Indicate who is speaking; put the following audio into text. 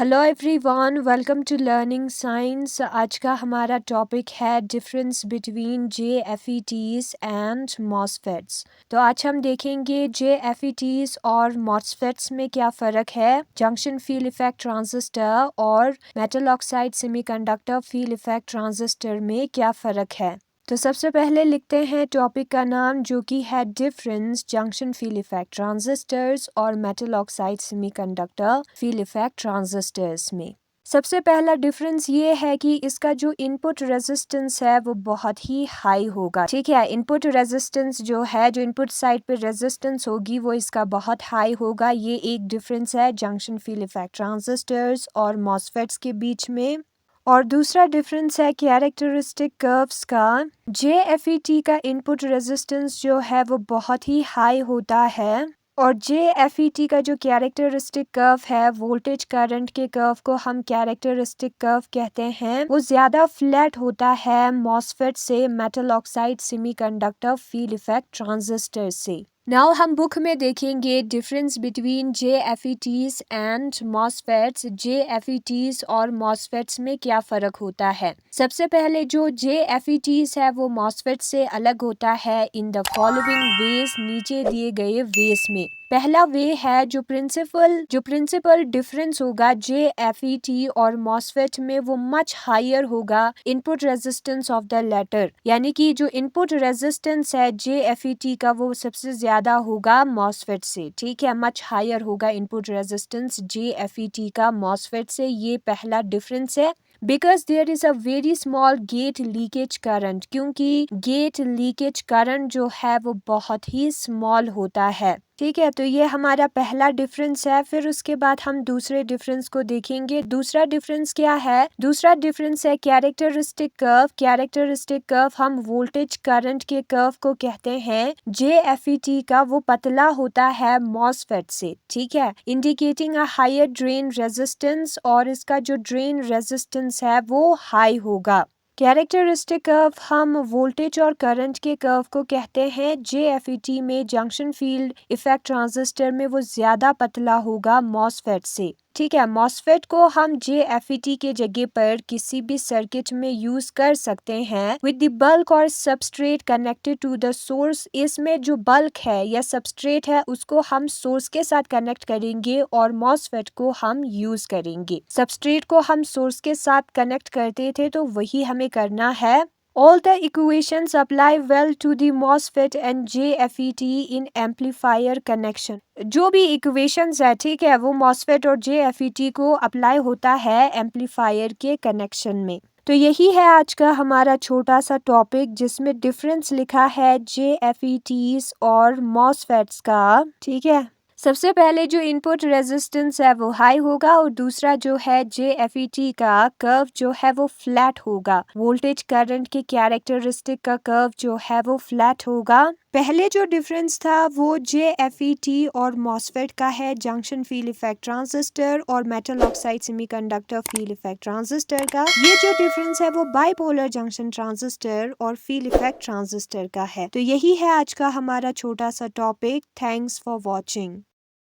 Speaker 1: Hello everyone, welcome to learning science. आज का हमारा टॉपिक है difference between JFETs and MOSFETs. तो आज हम देखेंगे JFETs और मॉसफेट्स में क्या फ़र्क है, जंक्शन फील्ड इफेक्ट ट्रांजिस्टर और metal oxide semiconductor field effect transistor में क्या फ़र्क है। तो सबसे पहले लिखते हैं टॉपिक का नाम, जो कि है difference junction field effect transistors और metal oxide semiconductor field effect transistors में। सबसे पहला डिफरेंस ये है कि इसका जो इनपुट रेजिस्टेंस है वो बहुत ही हाई होगा। ठीक है, इनपुट रेजिस्टेंस जो है, जो इनपुट साइड पे रेजिस्टेंस होगी वो इसका बहुत हाई होगा। ये एक डिफरेंस है जंक्शन फील्ड इफेक्ट ट्रांजिस्टर्स और मॉसफेट्स के बीच में। और दूसरा डिफरेंस है कैरेक्टरिस्टिक कर्व्स का। JFET का इनपुट रेजिस्टेंस जो है वो बहुत ही हाई होता है और JFET का जो कैरेक्टरिस्टिक कर्व है, वोल्टेज करंट के कर्व को हम कैरेक्टरिस्टिक कर्व कहते हैं, वो ज्यादा फ्लैट होता है मॉसफेट से, metal oxide semiconductor field effect transistor से। नाउ हम बुक में देखेंगे difference between JFETs and MOSFETs. JFETs और मॉसफेट्स में क्या फ़र्क होता है। सबसे पहले जो JFETs है वो मॉसफेट से अलग होता है इन द फॉलोइंग वेज, नीचे दिए गए वेज में। पहला वे है जो प्रिंसिपल डिफरेंस होगा JFET और मॉसफेट में, वो मच हायर होगा input resistance of the latter, यानी कि जो इनपुट रेजिस्टेंस है JFET का वो सबसे ज्यादा होगा मॉसफेट से। ठीक है, मच हायर होगा इनपुट रेजिस्टेंस JFET का मॉसफेट से। ये पहला डिफरेंस है। Because there is a very small gate leakage current, क्योंकि गेट लीकेज करंट जो है वो बहुत ही स्मॉल होता है। ठीक है, तो ये हमारा पहला डिफरेंस है। फिर उसके बाद हम दूसरे डिफरेंस को देखेंगे। दूसरा डिफरेंस क्या है, दूसरा डिफरेंस है कैरेक्टरिस्टिक कर्व। कैरेक्टरिस्टिक कर्व हम वोल्टेज करंट के कर्व को कहते हैं। JFET का वो पतला होता है मॉसफेट से। ठीक है, indicating a higher drain resistance, और इसका जो ड्रेन रेजिस्टेंस है वो हाई होगा। कैरेक्टरिस्टिक कर्व हम वोल्टेज और करंट के कर्व को कहते हैं। JFET में जंक्शन फील्ड इफेक्ट ट्रांजिस्टर में वो ज्यादा पतला होगा मॉसफेट से। ठीक है, मॉसफेट को हम JFET के जगह पर किसी भी सर्किट में यूज कर सकते हैं विद द बल्क और substrate connected to the source. इसमें जो बल्क है या सबस्ट्रेट है उसको हम सोर्स के साथ कनेक्ट करेंगे और मॉसफेट को हम यूज करेंगे। सबस्ट्रेट को हम सोर्स के साथ कनेक्ट करते थे, तो वही हमें करना है। All the equations apply well to the MOSFET and JFET in amplifier connection. जो भी इक्वेशंस है, ठीक है, वो MOSFET और JFET को अप्लाई होता है एम्पलीफायर के कनेक्शन में। तो यही है आज का हमारा छोटा सा टॉपिक, जिसमें डिफरेंस लिखा है JFETs और MOSFETs का। ठीक है, सबसे पहले जो इनपुट रेजिस्टेंस है वो हाई होगा और दूसरा जो है JFET का कर्व जो है वो फ्लैट होगा। वोल्टेज करंट के कैरेक्टरिस्टिक का कर्व जो है वो फ्लैट होगा। पहले जो डिफरेंस था वो JFET और मॉसफेट का है, जंक्शन फील्ड इफेक्ट ट्रांजिस्टर और metal oxide semiconductor field effect transistor का। ये जो डिफरेंस है वो बाइपोलर जंक्शन ट्रांजिस्टर और फील्ड इफेक्ट ट्रांजिस्टर का है। तो यही है आज का हमारा छोटा सा टॉपिक। Thanks for watching.